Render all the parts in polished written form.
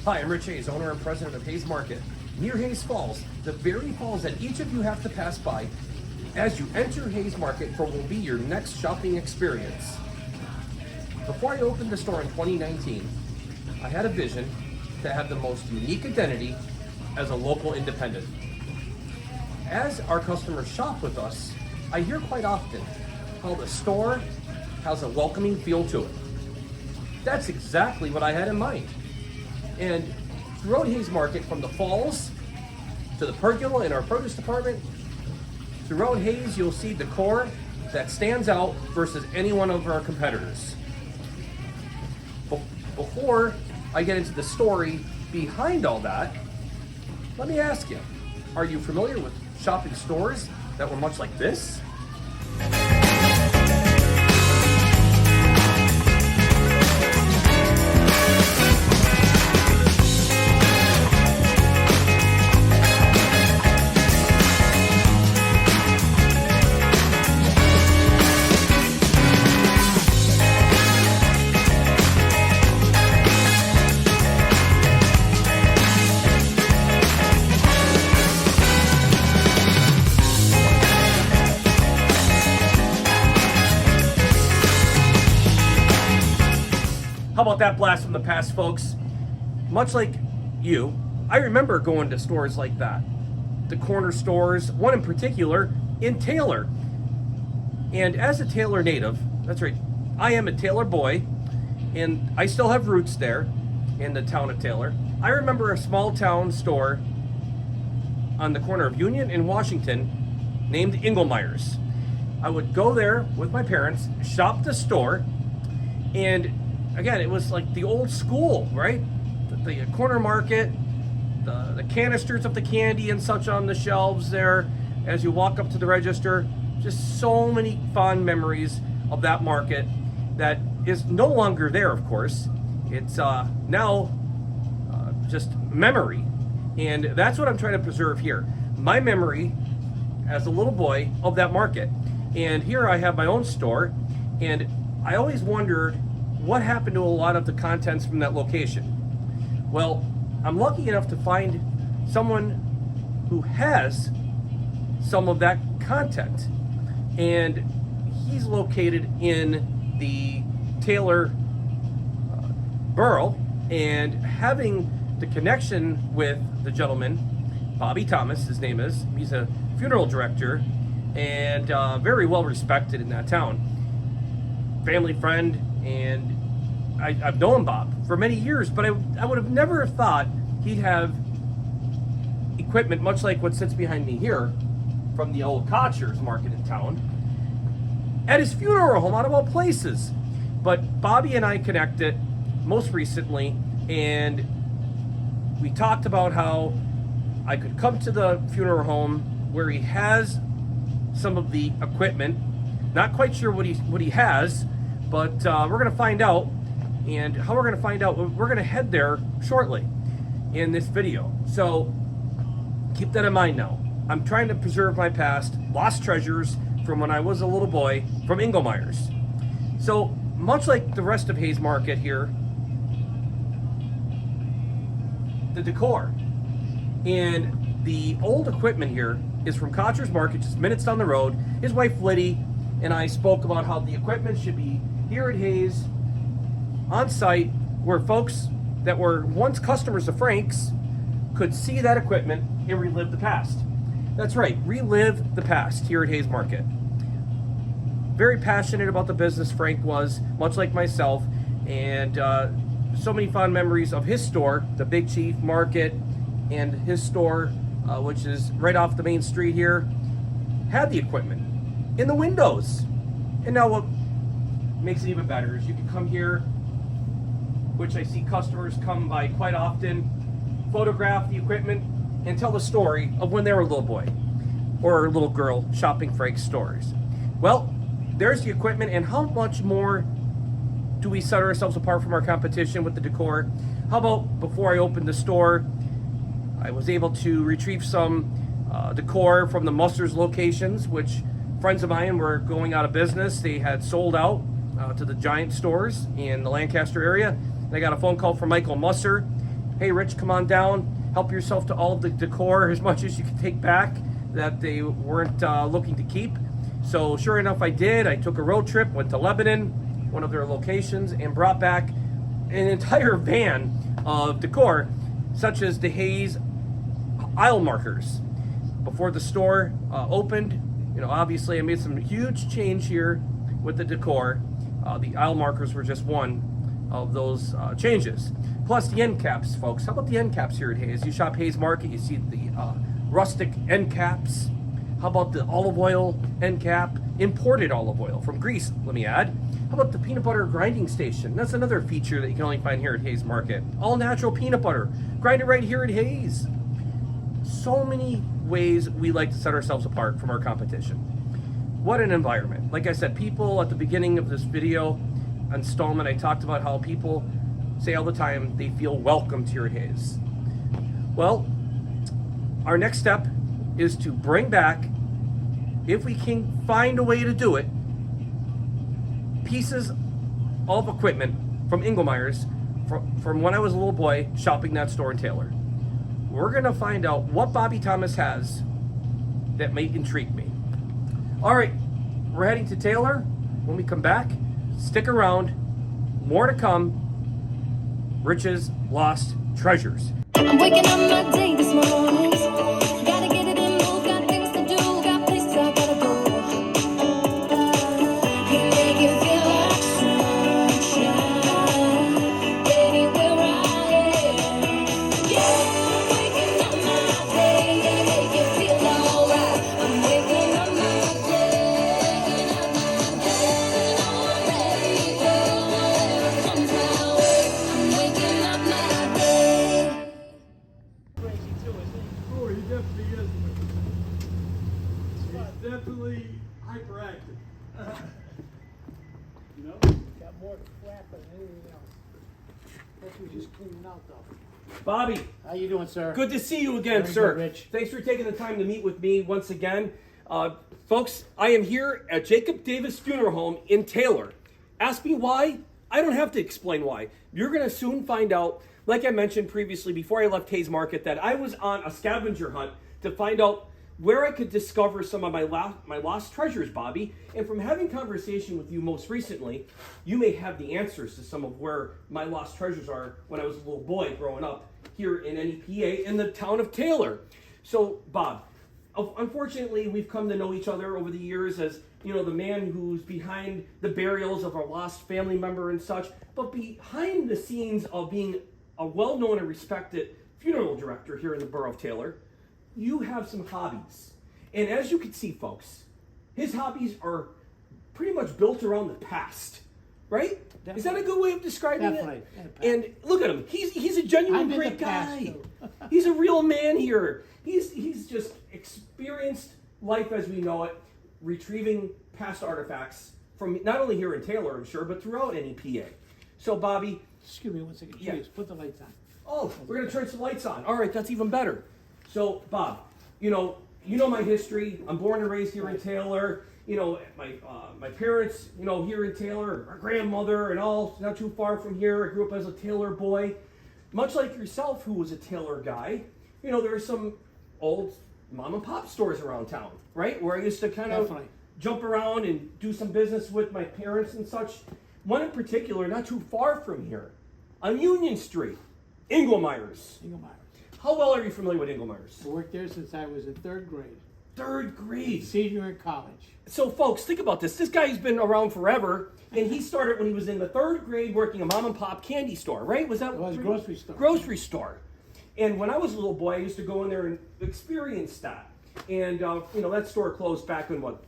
Hi, I'm Rich Hayes, owner and president of Hayes Market, near Hayes Falls, the very falls that each of you have to pass by as you enter Hayes Market for what will be your next shopping experience. Before I opened the store in 2019, I had a vision to have the most unique identity as a local independent. As our customers shop with us, I hear quite often how the store has a welcoming feel to it. That's exactly what I had in mind. And throughout Hayes Market, from the falls to the pergola in our produce department, throughout Hayes you'll see decor that stands out versus any one of our competitors. Before I get into the story behind all that, let me ask you, are you familiar with shopping stores that were much like this? How about that blast from the past, folks? Much like you, I remember going to stores like that. The corner stores, one in particular, in Taylor. And as a Taylor native, that's right, I am a Taylor boy, and I still have roots there in the town of Taylor. I remember a small town store on the corner of Union and Washington named Inglemeyer's. I would go there with my parents, shop the store, and again, it was like the old school, right? The corner market, the canisters of the candy and such on the shelves there as you walk up to the register. Just so many fond memories of that market that is no longer there, of course. It's now just memory. And that's what I'm trying to preserve here. My memory as a little boy of that market. And here I have my own store, and I always wondered what happened to a lot of the contents from that location. Well, I'm lucky enough to find someone who has some of that content, and he's located in the Taylor borough, and having the connection with the gentleman, Bobby Thomas, his name is, he's a funeral director and very well respected in that town. Family friend, and I've known Bob for many years, but I would have never thought he'd have equipment much like what sits behind me here from the old Kocher's market in town at his funeral home, out of all places. But Bobby and I connected most recently, and we talked about how I could come to the funeral home where he has some of the equipment. Not quite sure what he has, but we're going to find out. And how we're going to find out, we're going to head there shortly in this video. So keep that in mind now. I'm trying to preserve my past, lost treasures from when I was a little boy from Inglemeyer's. So much like the rest of Hayes Market here, the decor and the old equipment here is from Kocher's Market, just minutes down the road. His wife Liddy and I spoke about how the equipment should be here at Hayes on site, where folks that were once customers of Frank's could see that equipment and relive the past. That's right, relive the past here at Hayes Market. Very passionate about the business Frank was, much like myself, and so many fond memories of his store, the Big Chief Market, and his store, which is right off the main street here, had the equipment in the windows. And now what makes it even better is you can come here, which I see customers come by quite often, photograph the equipment, and tell the story of when they were a little boy or a little girl shopping Frank's stores. Well, there's the equipment, and how much more do we set ourselves apart from our competition with the decor? How about before I opened the store, I was able to retrieve some decor from the Muster's locations, which friends of mine were going out of business. They had sold out to the giant stores in the Lancaster area. And I got a phone call from Michael Muster, hey, Rich, come on down, help yourself to all of the decor as much as you can take back that they weren't looking to keep. So sure enough, I did. I took a road trip, went to Lebanon, one of their locations, and brought back an entire van of decor, such as the Hayes aisle markers. Before the store opened, obviously I made some huge change here with the decor. The aisle markers were just one of those changes. Plus the end caps, folks. How about the end caps here at Hayes? You shop Hayes Market, you see the rustic end caps. How about the olive oil end cap? Imported olive oil from Greece, let me add. How about the peanut butter grinding station? That's another feature that you can only find here at Hayes Market. All natural peanut butter, grinded right here at Hayes. So many ways we like to set ourselves apart from our competition. What an environment. Like I said, people at the beginning of this video installment, I talked about how people say all the time they feel welcomed here at Hayes. Well, our next step is to bring back, if we can find a way to do it, pieces of equipment from Engelmeyer's from when I was a little boy shopping that store in Taylor. We're gonna find out what Bobby Thomas has that may intrigue me. All right, we're heading to Taylor. When we come back, stick around, more to come. Rich's Lost Treasures. I'm waking up my day this morning. Gotta get it in, move, got things to do, got places I gotta go. Can make it feel like sunshine anywhere I am. Yeah, I'm waking up my day, yeah, make it feel alright. I'm waking up my day, and I'm ready for whatever comes my way. I'm waking up my day. Oh, he definitely is. He's definitely hyperactive. You know, got more crap than anything else. Hope we just clean it out though. Bobby, How you doing, sir? good to see you again, Very sir. good, Rich. Thanks for taking the time to meet with me once again. Folks, I am here at Jacob Davis Funeral Home in Taylor. Ask me why. I don't have to explain why. You're going to soon find out. Like I mentioned previously, before I left Hayes Market, that I was on a scavenger hunt to find out where I could discover some of my lost treasures, Bobby. And from having conversation with you most recently, you may have the answers to some of where my lost treasures are when I was a little boy growing up here in NEPA in the town of Taylor. So, Bob, unfortunately, we've come to know each other over the years as, the man who's behind the burials of our lost family member and such. But behind the scenes of being a well-known and respected funeral director here in the borough of Taylor, you have some hobbies. And as you can see, folks, his hobbies are pretty much built around the past, right? Definitely. Is that a good way of describing Definitely. it? And look at him. He's a genuine I'm in great the past, guy. too. He's a real man here. He's just experienced life as we know it, retrieving past artifacts from not only here in Taylor, I'm sure, but throughout NEPA. So, Bobby, Excuse me one second. Yeah. Jeez, put the lights on. oh, we're gonna turn some lights on. All right, that's even better. So, Bob, you know my history. I'm born and raised here in Taylor. My parents, here in Taylor. My grandmother and all, not too far from here. I grew up as a Taylor boy. Much like yourself, who was a Taylor guy. There are some old mom and pop stores around town, right? Where I used to kind of Definitely. jump around and do some business with my parents and such. One in particular, not too far from here, on Union Street, Engelmeyer's. Engelmeyer. How well are you familiar with Engelmeyer's? I worked there since I was in third grade. Third grade. Senior in college. So, folks, think about this. This guy's been around forever, and he started when he was in the third grade working a mom and pop candy store, right? Was that? It was a grocery store. Grocery store. And when I was a little boy, I used to go in there and experience that. And that store closed back in what,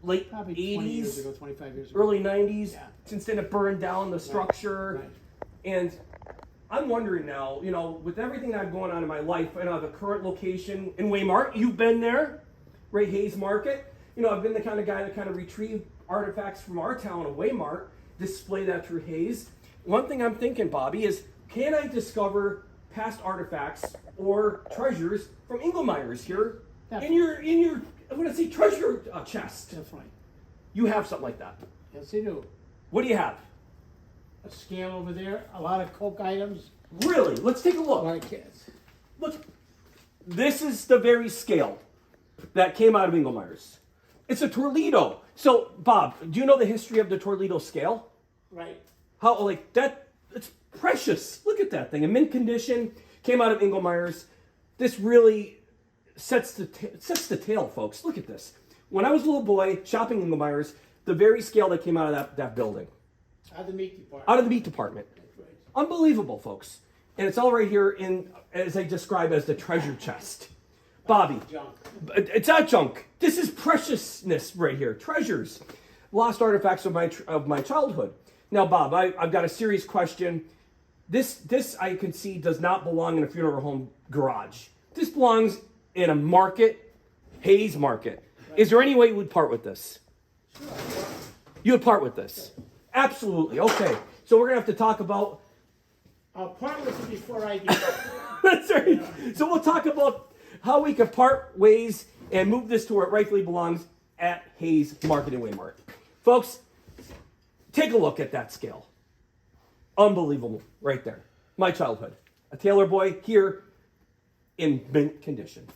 late Probably 80s, 20 years ago, 25 years ago. early 90s. Yeah. Since then, it burned down the structure. Right. And I'm wondering now, with everything that I've going on in my life, and the current location in Waymart, you've been there, right? Hayes Market. I've been the kind of guy that kind of retrieve artifacts from our town of Waymart, display that through Hayes. One thing I'm thinking, Bobby, is can I discover past artifacts or treasures from Engelmeyer's here in your I'm going to say treasure chest? Definitely. You have something like that. Yes, they do. What do you have? a scale over there, a lot of Coke items, Really? Let's take a a look. lot of kids. Look, this is the very scale that came out of Engelmeyer's. It's a Toledo. So, Bob, do you know the history of the Toledo scale? Right. How, like, that, it's precious. Look at that thing. In mint condition, came out of Engelmeyer's. This really sets the tale, folks. Look at this. When I was a little boy shopping Engelmeyer's, the very scale that came out of that building, Out of the meat department. out of the meat department. That's right. Unbelievable, folks. And it's all right here in, as I describe as the treasure chest. Bobby, Junk. it's not junk. This is preciousness right here. Treasures, lost artifacts of my childhood. Now, Bob, I've got a serious question. This I can see does not belong in a funeral home garage. This belongs in a market, Hayes Market. Is there any way you would part with this? You would part with this? Absolutely. Okay. So we're gonna have to talk about. I'll part with it before I do. That's right. So we'll talk about how we could part ways and move this to where it rightfully belongs at Hayes Market and Waymart. Folks, take a look at that scale. Unbelievable, right there. My childhood. A Taylor boy here in mint condition.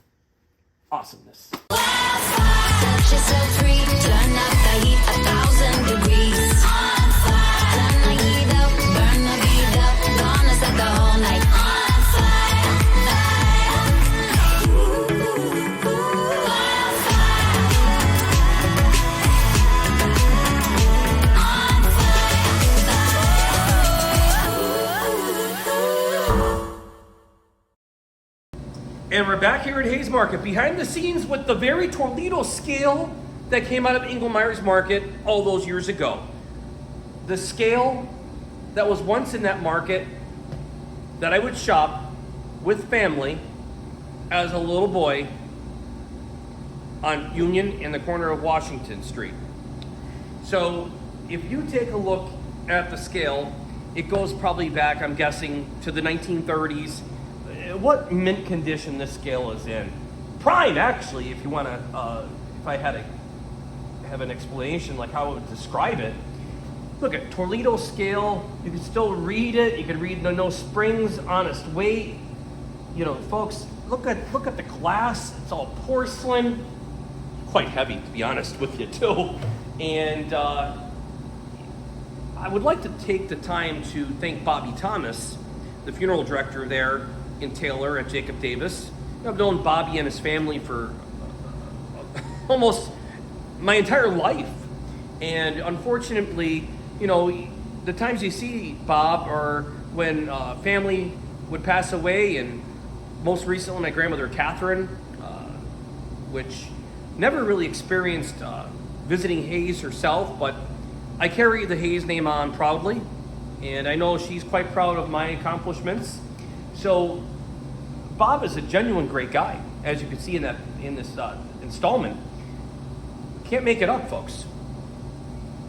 Awesomeness. Set yourself free, turn up the heat 1,000 degrees. On fire, turn the heat up, burn the beat up, gonna set the whole night on fire, fire. Ooh, on And we're back here at Hayes Market, behind the scenes with the very Toledo scale that came out of Engelmeyer's Market all those years ago. The scale that was once in that market that I would shop with family as a little boy on Union in the corner of Washington Street. So if you take a look at the scale, it goes probably back, I'm guessing, to the 1930s. What mint condition this scale is in? Prime, actually, if you want to, if I had to have an explanation like how I would describe it. Look at Toledo scale. You can still read it. You can read the no springs, honest weight. You know, folks, look at the glass. It's all porcelain. Quite heavy, to be honest with you, too. And I would like to take the time to thank Bobby Thomas, the funeral director there in Taylor at Jacob Davis. I've known Bobby and his family for almost my entire life. And unfortunately, you know, the times you see Bob are when family would pass away, and most recently my grandmother Catherine, which never really experienced visiting Hayes herself, but I carry the Hayes name on proudly, and I know she's quite proud of my accomplishments. So Bob is a genuine great guy, as you can see in this installment. Can't make it up, folks.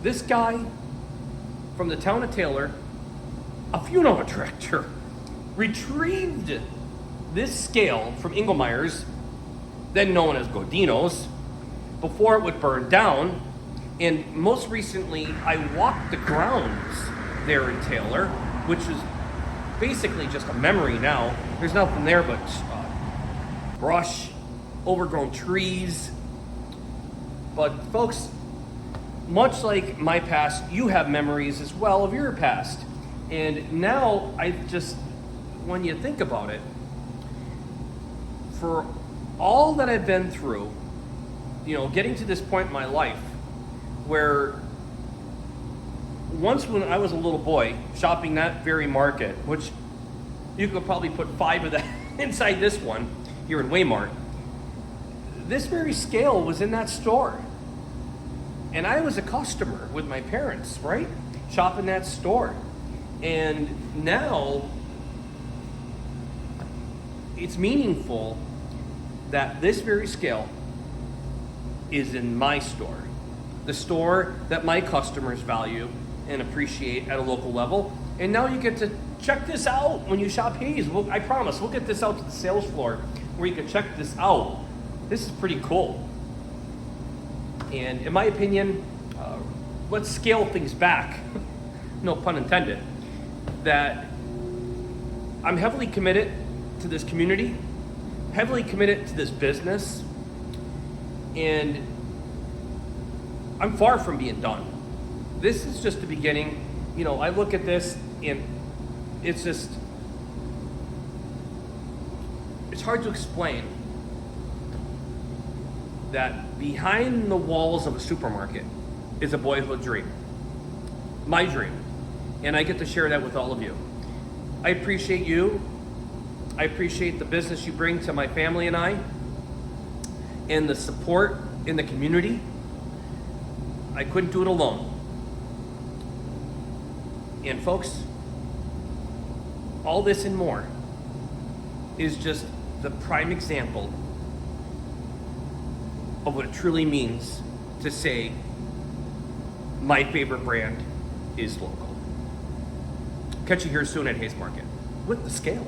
This guy from the town of Taylor, a funeral director, retrieved this scale from Engelmeyer's, then known as Godino's, before it would burn down. And most recently, I walked the grounds there in Taylor, which is basically just a memory now. There's nothing there but brush, overgrown trees. But folks, much like my past, you have memories as well of your past. And now when you think about it, for all that I've been through, you know, getting to this point in my life where once when I was a little boy shopping that very market, which you could probably put 5 of that inside this one here in Waymart, this very scale was in that store. And I was a customer with my parents, right? Shopping that store. And now it's meaningful that this very scale is in my store. The store that my customers value and appreciate at a local level. And now you get to check this out when you shop Hayes. I promise, we'll get this out to the sales floor where you can check this out. This is pretty cool. And in my opinion, let's scale things back no pun intended, that I'm heavily committed to this community, heavily committed to this business, and I'm far from being done. This is just the beginning. You know, I look at this and it's just, it's hard to explain that behind the walls of a supermarket is a boyhood dream. My dream. And I get to share that with all of you. I appreciate you. I appreciate the business you bring to my family and I, and the support in the community. I couldn't do it alone. And folks, all this and more is just the prime example of what it truly means to say my favorite brand is local. Catch you here soon at Hayes Market with the scale.